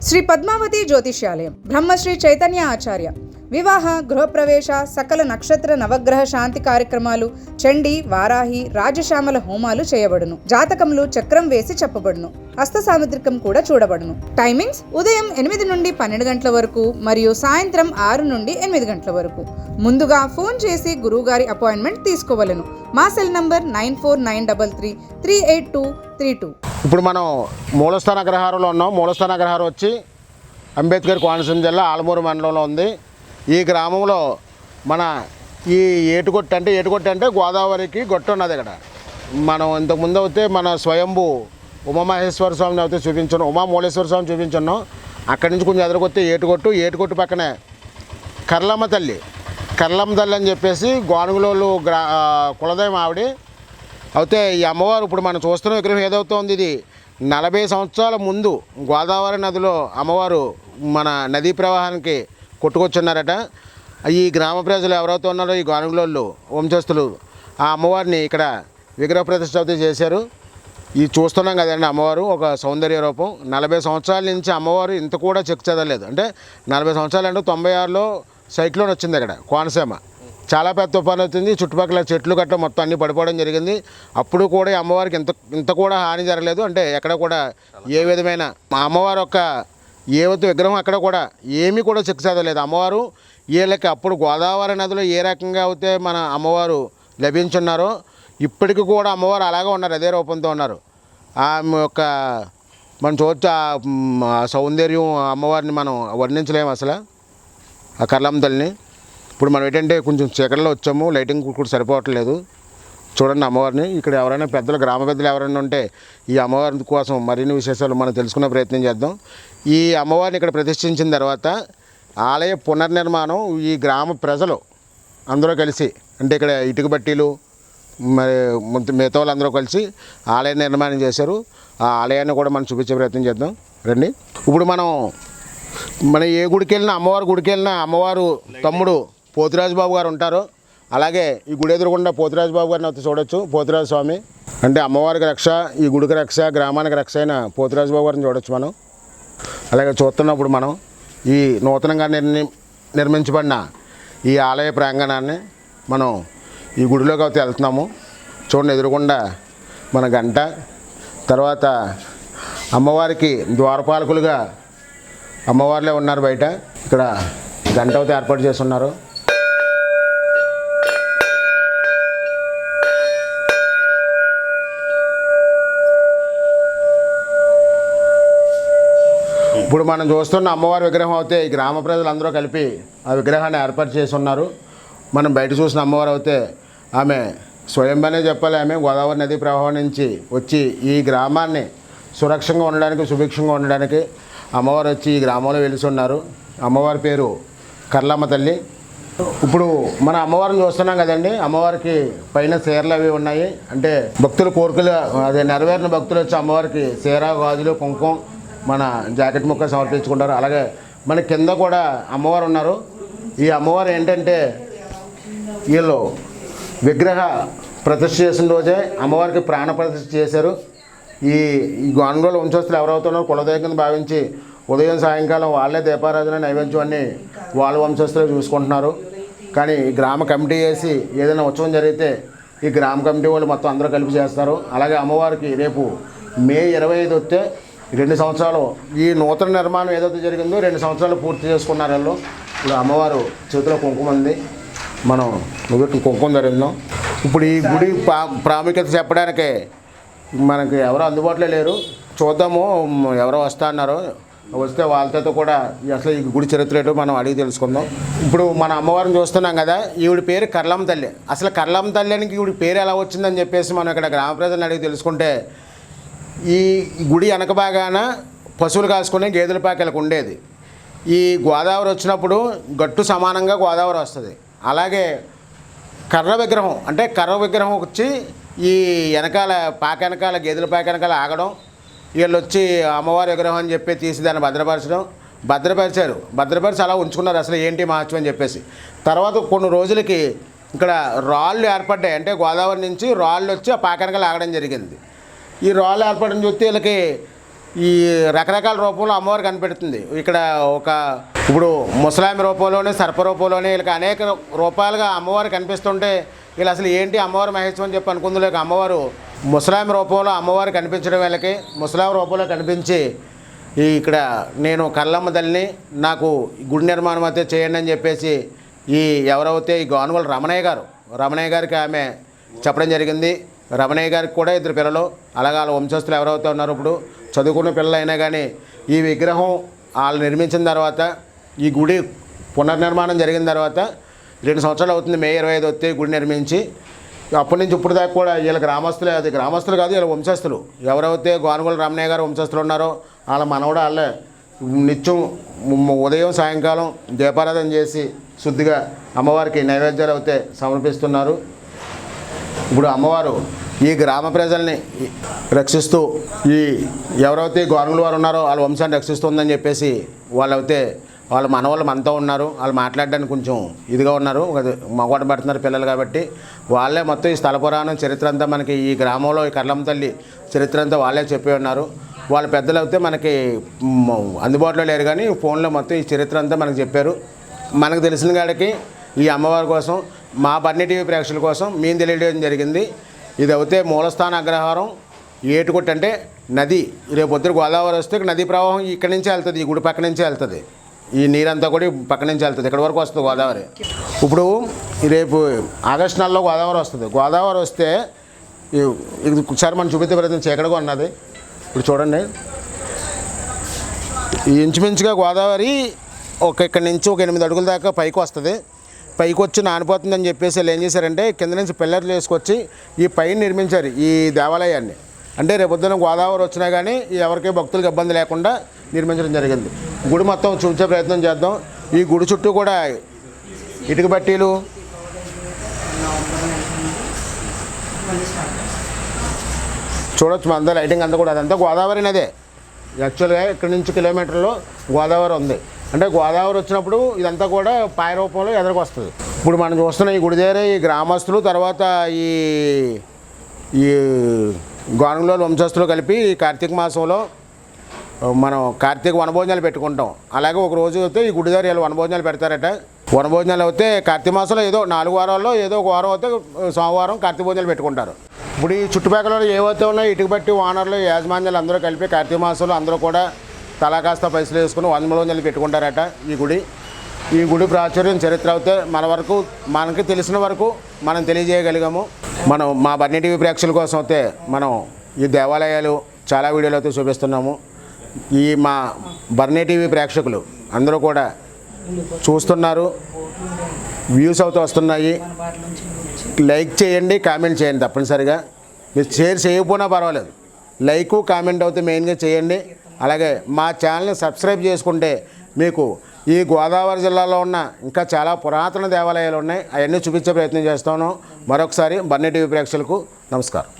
శ్రీ పద్మావతి జ్యోతిష్యాలయం, బ్రహ్మశ్రీ చైతన్య ఆచార్య. వివాహ, గృహప్రవేశ, సకల నక్షత్ర నవగ్రహ శాంతి కార్యక్రమాలు, చండీ, వారాహి, రాజశ్యామల హోమాలు చేయబడును. జాతకములు చక్రం వేసి చెప్పబడును. హస్త సాముద్రికం కూడా చూడబడును. టైమింగ్స్ ఉదయం 8 నుండి 12 గంటల వరకు మరియు సాయంత్రం 6 నుండి 8 గంటల వరకు. ముందుగా ఫోన్ చేసి గురువుగారి అపాయింట్మెంట్ తీసుకోవలను. మా సెల్ నంబర్ 9493838232. ఇప్పుడు మనం మూలస్థాన అగ్రహారంలో ఉన్నాం. మూలస్థాన అగ్రహారం వచ్చి అంబేద్కర్ కోనసీమ జిల్లా ఆలమూరు మండలంలో ఉంది. ఈ గ్రామంలో మన ఈ ఏటుగొట్టు అంటే గోదావరికి గొట్టు ఉన్నది. ఇక్కడ మనం ఇంతకుముందు అయితే మన స్వయంభూ ఉమామహేశ్వర స్వామిని అయితే చూపించున్నాం, ఉమామూలేశ్వర స్వామిని చూపించున్నాం. అక్కడి నుంచి కొంచెం ఎదురుకొస్తే ఏటుగొట్టు పక్కనే కర్లమ్మ తల్లి అని చెప్పేసి గోనుగులోళ్ళు కులదైవం ఆవిడ. అయితే ఈ అమ్మవారు ఇప్పుడు మనం చూస్తున్న విగ్రహం ఏదవుతోంది, ఇది 40 సంవత్సరాల ముందు గోదావరి నదిలో అమ్మవారు మన నదీ ప్రవాహానికి కొట్టుకొచ్చున్నారట. ఈ గ్రామ ప్రజలు ఎవరైతే ఉన్నారో ఈ గోనుగులోళ్ళు వంశస్థులు ఆ అమ్మవారిని ఇక్కడ విగ్రహ ప్రతిష్ఠ అయితే చేశారు. ఇది చూస్తున్నాం కదండి, అమ్మవారు ఒక సౌందర్య రూపం. 40 సంవత్సరాల నుంచి అమ్మవారు ఇంత కూడా చెక్ చదవలేదు. అంటే 40 సంవత్సరాలు అంటే 96లో సైక్లోన్ వచ్చింది ఇక్కడ కోనసీమ. చాలా పెద్ద తుఫాను వచ్చింది. చుట్టుపక్కల చెట్లు గట్ట మొత్తం అన్నీ పడిపోవడం జరిగింది. అప్పుడు కూడా అమ్మవారికి ఇంత కూడా హాని జరగలేదు. అంటే ఎక్కడ కూడా ఏ విధమైన మా అమ్మవారు యొక్క ఏవైతే విగ్రహం అక్కడ కూడా ఏమీ కూడా చెక్ చదవలేదు. అమ్మవారు వీళ్ళకి అప్పుడు గోదావరి నదిలో ఏ రకంగా అయితే మన అమ్మవారు లభించున్నారో ఇప్పటికీ కూడా అమ్మవారు అలాగే ఉన్నారు, అదే రూపంతో ఉన్నారు. ఆమె యొక్క మనం చూడొచ్చు ఆ సౌందర్యం అమ్మవారిని మనం వర్ణించలేము అసలు. ఆ కర్లమ్మ తల్లిని ఇప్పుడు మనం ఏంటంటే కొంచెం చీకటిలో వచ్చాము, లైటింగ్ కూడా సరిపోవట్లేదు. చూడండి అమ్మవారిని. ఇక్కడ ఎవరైనా పెద్దలు, గ్రామ పెద్దలు ఎవరైనా ఉంటే ఈ అమ్మవారి కోసం మరిన్ని విశేషాలు మనం తెలుసుకునే ప్రయత్నం చేద్దాం. ఈ అమ్మవారిని ఇక్కడ ప్రతిష్ఠించిన తర్వాత ఆలయ పునర్నిర్మాణం ఈ గ్రామ ప్రజలు అందరూ కలిసి, అంటే ఇక్కడ ఇటుక బట్టీలు మరి మిగతా వాళ్ళందరూ కలిసి ఆలయ నిర్మాణం చేశారు. ఆ ఆలయాన్ని కూడా మనం చూపించే ప్రయత్నం చేద్దాం రండి. ఇప్పుడు మనం ఏ గుడికి వెళ్ళినా, అమ్మవారి గుడికి వెళ్ళినా అమ్మవారు తమ్ముడు పోతురాజు బాబు గారు ఉంటారు. అలాగే ఈ గుడి ఎదురుగుండా పోతురాజు బాబు గారిని అయితే చూడొచ్చు. పోతురాజు స్వామి అంటే అమ్మవారికి రక్ష, ఈ గుడికి రక్ష, గ్రామానికి రక్ష అయిన పోతురాజు బాబు గారిని చూడొచ్చు మనం. అలాగే చూస్తున్నప్పుడు మనం ఈ నూతనంగా నిర్మించబడిన ఈ ఆలయ ప్రాంగణాన్ని మనం ఈ గుడిలోకి అయితే వెళ్తున్నాము. చూడండి ఎదురుగుండా మన గంట, తర్వాత అమ్మవారికి ద్వారపాలకులుగా అమ్మవార్లే ఉన్నారు. బయట ఇక్కడ గంట అయితే ఏర్పాటు చేసి ఉన్నారు. ఇప్పుడు మనం చూస్తున్న అమ్మవారి విగ్రహం అయితే ఈ గ్రామ ప్రజలందరూ కలిపి ఆ విగ్రహాన్ని ఏర్పాటు చేసి ఉన్నారు. మనం బయట చూసిన అమ్మవారు అయితే ఆమె స్వయంగానే చెప్పాలి. ఆమె గోదావరి నదీ ప్రవాహం నుంచి వచ్చి ఈ గ్రామాన్ని సురక్షంగా ఉండడానికి, సుభిక్షంగా ఉండడానికి అమ్మవారు వచ్చి ఈ గ్రామంలో వెలిసి ఉన్నారు. అమ్మవారి పేరు కర్లమ్మ తల్లి. ఇప్పుడు మన అమ్మవారిని చూస్తున్నాం కదండి. అమ్మవారికి పైన చీరలు అవి ఉన్నాయి. అంటే భక్తుల కోరికలు అదే నెరవేరిన భక్తులు వచ్చి అమ్మవారికి చీర, గాజులు, కుంకుమ, మన జాకెట్ ముక్క సమర్పించుకుంటారు. అలాగే మన కింద కూడా అమ్మవారు ఉన్నారు. ఈ అమ్మవారు ఏంటంటే వీళ్ళు విగ్రహ ప్రతిష్ఠ చేసిన రోజే అమ్మవారికి ప్రాణ ప్రతిష్ఠ చేశారు. ఈ గోనుగోలు వంశస్థులు ఎవరవుతున్నారో కులదైవం కింద భావించి ఉదయం సాయంకాలం వాళ్ళే దీపారాధన, నైవేద్యం అన్నీ వాళ్ళ వంశస్థులే చూసుకుంటున్నారు. కానీ ఈ గ్రామ కమిటీ వేసి ఏదైనా ఉత్సవం జరిగితే ఈ గ్రామ కమిటీ వాళ్ళు మొత్తం అందరూ కలిపి చేస్తారు. అలాగే అమ్మవారికి రేపు మే 25 వస్తే 2 సంవత్సరాలు ఈ నూతన నిర్మాణం ఏదైతే జరిగిందో 2 సంవత్సరాలు పూర్తి చేసుకున్నారు వాళ్ళు. ఇప్పుడు అమ్మవారు చేతిలో కుంకుమ ఉంది, మనం నువ్వు కుంకుమ ధరిందాం. ఇప్పుడు ఈ గుడి ప్రాముఖ్యత చెప్పడానికే మనకి ఎవరు అందుబాటులో లేరు. చూద్దాము ఎవరో వస్తా అన్నారు, వస్తే వాళ్ళతో కూడా అసలు ఈ గుడి చరిత్ర ఏంటో మనం అడిగి తెలుసుకుందాం. ఇప్పుడు మన అమ్మవారిని చూస్తున్నాం కదా, ఈవిడ పేరు కర్లమ్మ తల్లి. అసలు కర్లమ్మ తల్లి అని ఈవిడ పేరు ఎలా వచ్చిందని చెప్పేసి మనం ఇక్కడ గ్రామ ప్రజలను అడిగి తెలుసుకుంటే, ఈ గుడి వెనక భాగాన పశువులు కాసుకునే గేదెల పాకలకు ఉండేది. ఈ గోదావరి వచ్చినప్పుడు గట్టు సమానంగా గోదావరి వస్తుంది. అలాగే కర్ర విగ్రహం వచ్చి ఈ వెనకాల పాక వెనకాల గేదెల పాక వెనకాల ఆగడం, వీళ్ళు వచ్చి అమ్మవారి విగ్రహం అని చెప్పి తీసి దాన్ని భద్రపరిచి అలా ఉంచుకున్నారు. అసలు ఏంటి మహత్వం అని చెప్పేసి. తర్వాత కొన్ని రోజులకి ఇక్కడ రాళ్ళు ఏర్పడ్డాయి. అంటే గోదావరి నుంచి రాళ్ళు వచ్చి ఆ పాక వెనకాల ఆగడం జరిగింది. ఈ రాళ్ళు ఏర్పడడం చూస్తే వీళ్ళకి ఈ రకరకాల రూపంలో అమ్మవారు కనిపెడుతుంది. ఇక్కడ ఇప్పుడు ముసలామి రూపంలోనే, సర్ప రూపంలోనే ఇలా అనేక రూపాలుగా అమ్మవారు కనిపిస్తుంటే ఇలా అసలు ఏంటి అమ్మవారు మహేశ్వరం అని చెప్పి అనుకుంది. లేక అమ్మవారు ముసలామి రూపంలో అమ్మవారు కనిపించడం వీళ్ళకి ముసలామి రూపంలో కనిపించి ఇక్కడ నేను కళ్ళమ్మ తల్లిని, నాకు గుడి నిర్మాణం అయితే చేయండి అని చెప్పేసి ఎవరైతే ఈ గానుగల రమణయ్య గారికి ఆమె చెప్పడం జరిగింది. రమణయ్య గారికి కూడా 2 పిల్లలు, అలాగే వాళ్ళ వంశస్థులు ఎవరైతే ఉన్నారో ఇప్పుడు చదువుకున్న పిల్లలు అయినా కానీ ఈ విగ్రహం వాళ్ళు నిర్మించిన తర్వాత, ఈ గుడి పునర్నిర్మాణం జరిగిన తర్వాత 2 సంవత్సరాలు అవుతుంది. మే 25 వస్తే గుడి నిర్మించి అప్పటి నుంచి ఇప్పుడు దాకా కూడా వీళ్ళ గ్రామస్తులు కాదు, వీళ్ళ వంశస్థులు ఎవరైతే గానుగల రమణయ్య గారు వంశస్థులు ఉన్నారో వాళ్ళ మనవడు వాళ్ళే నిత్యం ఉదయం సాయంకాలం దీపారాధన చేసి శుద్ధిగా అమ్మవారికి నైవేద్యాలు అయితే సమర్పిస్తున్నారు. ఇప్పుడు అమ్మవారు ఈ గ్రామ ప్రజల్ని రక్షిస్తూ ఎవరైతే గానుగుల వారు ఉన్నారో వాళ్ళ వంశాన్ని రక్షిస్తుందని చెప్పేసి వాళ్ళ మనవాళ్ళు మనతో ఉన్నారు. వాళ్ళు మాట్లాడడానికి కొంచెం ఇదిగా ఉన్నారు, మగవాట పడుతున్నారు పిల్లలు కాబట్టి వాళ్ళే మొత్తం ఈ స్థల పురాణం చరిత్ర అంతా మనకి ఈ గ్రామంలో ఈ కర్లమ్మ తల్లి చరిత్ర అంతా వాళ్ళే చెప్పి ఉన్నారు. వాళ్ళ పెద్దలు అయితే మనకి అందుబాటులో లేరు కానీ ఫోన్లో మొత్తం ఈ చరిత్ర అంతా మనకు చెప్పారు. మనకు తెలిసిన కాడికి ఈ అమ్మవారి కోసం మా బన్నీ టీవీ ప్రేక్షకుల కోసం మేము తెలియడం జరిగింది. ఇది అయితే మూలస్థాన అగ్రహారం ఏటుకొట్టు అంటే నది. రేపు పొద్దున గోదావరి వస్తే నదీ ప్రవాహం ఇక్కడి నుంచే వెళ్తుంది, ఈ గుడి పక్క నుంచే వెళ్తుంది. ఈ నీరంతా కూడా పక్క నుంచి వెళ్తుంది, ఇక్కడ వరకు వస్తుంది గోదావరి. ఇప్పుడు రేపు ఆగస్టు నెలలో గోదావరి వస్తుంది. గోదావరి వస్తే ఒకసారి మనం చూపితే ప్రయత్నం చీకటిగా ఉన్నది. ఇప్పుడు చూడండి, ఇంచుమించుగా గోదావరి ఇక్కడి నుంచి 8 అడుగుల దాకా పైకి వస్తుంది. పైకి వచ్చి నానిపోతుందని చెప్పేసి వాళ్ళు ఏం చేశారంటే కింద నుంచి పిల్లర్లు వేసుకొచ్చి ఈ పైన నిర్మించారు ఈ దేవాలయాన్ని. అంటే రేపొద్దున గోదావరి వచ్చినా కానీ ఎవరికీ భక్తులకు ఇబ్బంది లేకుండా నిర్మించడం జరిగింది. గుడి మొత్తం చూపించే ప్రయత్నం చేద్దాం. ఈ గుడి చుట్టూ కూడా ఇటుక బట్టీలు, చూడొచ్చు అంతా లైటింగ్ అంతా కూడా, అదంతా గోదావరి నదే. యాక్చువల్గా ఇక్కడ నుంచి కిలోమీటర్లో గోదావరి ఉంది. అంటే గోదావరి వచ్చినప్పుడు ఇదంతా కూడా పాయ రూపంలో ఎదురుకు వస్తుంది. ఇప్పుడు మనం చూస్తున్న ఈ గుడి దగ్గర ఈ గ్రామస్తులు, తర్వాత ఈ గానుగుల వంశస్థులు కలిపి ఈ కార్తీక మాసంలో మనం కార్తీక వనభోజనాలు పెట్టుకుంటాం. అలాగే ఒక రోజు అయితే ఈ గుడి దగ్గర వీళ్ళు వనభోజనాలు పెడతారట. వనభోజనాలు అయితే కార్తీక మాసంలో ఏదో 4 వారాల్లో ఏదో ఒక వారం అయితే సోమవారం కార్తీక భోజనాలు పెట్టుకుంటారు. ఇప్పుడు ఈ చుట్టుపక్కల ఏవైతే ఉన్నాయో ఇటుక బట్టి ఓనర్లు, యాజమాన్యాలు అందరూ కలిపి కార్తీక మాసంలో అందరూ కూడా తలా కాస్త పైసలు వేసుకుని వనభోజనాలు పెట్టుకుంటారట. ఈ గుడి ప్రాచుర్యం చరిత్ర అయితే మనకి తెలిసిన వరకు మనం తెలియజేయగలిగాము. మనం మా బన్నీ టీవీ ప్రేక్షకుల కోసం అయితే మనం ఈ దేవాలయాలు చాలా వీడియోలు అయితే చూపిస్తున్నాము. మా బన్నీ టీవీ ప్రేక్షకులు అందరూ కూడా చూస్తున్నారు, వ్యూస్ అవుతూ వస్తున్నాయి. లైక్ చేయండి, కామెంట్ చేయండి తప్పనిసరిగా. మీరు షేర్ చేయకపోయినా పర్వాలేదు, లైక్ కామెంట్ అయితే మెయిన్గా చేయండి. అలాగే మా ఛానల్ని సబ్స్క్రైబ్ చేసుకుంటే మీకు ఈ గోదావరి జిల్లాలో ఉన్న ఇంకా చాలా పురాతన దేవాలయాలు ఉన్నాయి, అవన్నీ చూపించే ప్రయత్నం చేస్తాను. మరొకసారి బన్నీ టీవీ ప్రేక్షకులకు నమస్కారం.